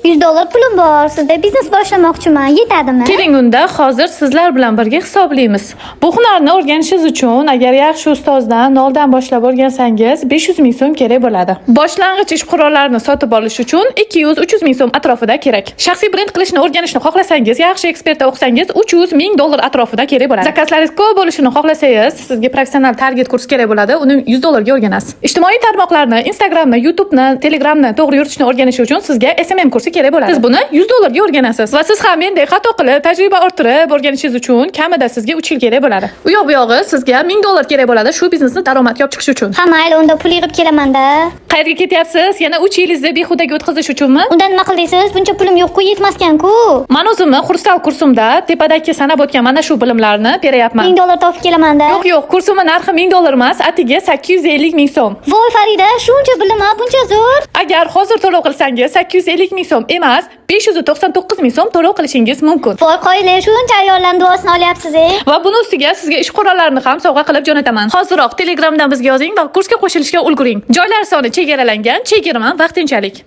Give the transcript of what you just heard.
$100 pulim bor. Sizda biznes boshlamoqchiman. Yetadimi? Keling unda hozir sizlar bilan birga hisoblaymiz. Bu hunarni o'rganishingiz uchun agar yaxshi ustozdan noldan boshlab o'rgansangiz 500 ming so'm kerak bo'ladi. Boshlang'ich ish qurollarini sotib olish uchun 200-300 ming so'm atrofida kerak. Shaxsiy brend qilishni o'rganishni xohlasangiz, yaxshi ekspertda o'qisangiz $300 ming atrofida kerak bo'ladi. Zakazlaringiz ko'p bo'lishini xohlasangiz, sizga professional target kurs kerak bo'ladi. Uni $100 ga o'rganasiz. Ijtimoiy tarmoqlarni, Instagramni, YouTube'ni, Telegramni to'g'ri yuritishni o'rganish uchun sizga SMM kursi kerak bo'ladi. Siz buni $100 ga o'rganasiz va siz ham mendek xato qilib, tajriba orttirib o'rganishingiz uchun kamida sizga 3 yil kerak bo'ladi. U yoq bu yog'i sizga $1000 kerak bo'ladi shu biznesni daromadga olib chiqish uchun. Ha, mayli, unda pul yig'ib kelaman-da. Qayerga ketyapsiz? Yana 3 yilingizni behudaga o'tkazish uchunmi? Undan nima qildingiz? Buncha pulim yo'q-ku, yetmaskan-ku. Men o'zimni Xursal kursimda tepadagi sanab o'tgan mana shu bilimlarni berayapman. $1000 topib kelaman-da. Yo'q, kursimning narxi $1000 emas, atiga 850 ming so'm. Voy Farida, shuncha bilim, buncha zo'r. Agar hozir to'lov qilsangiz 850 ming so'm emas, 599 ming so'm to'lov qilishingiz mumkin. Voy qoyillar, shuncha ayollarning duosini olyapsiz-e. Va buni ustiga sizga ish qurollarini ham sovg'a qilib jo'nataman. Hoziroq Telegramdan bizga yozing va kursga qo'shilishga ulguring. Joylar soni chegaralangan, chegirma vaqtinchalik.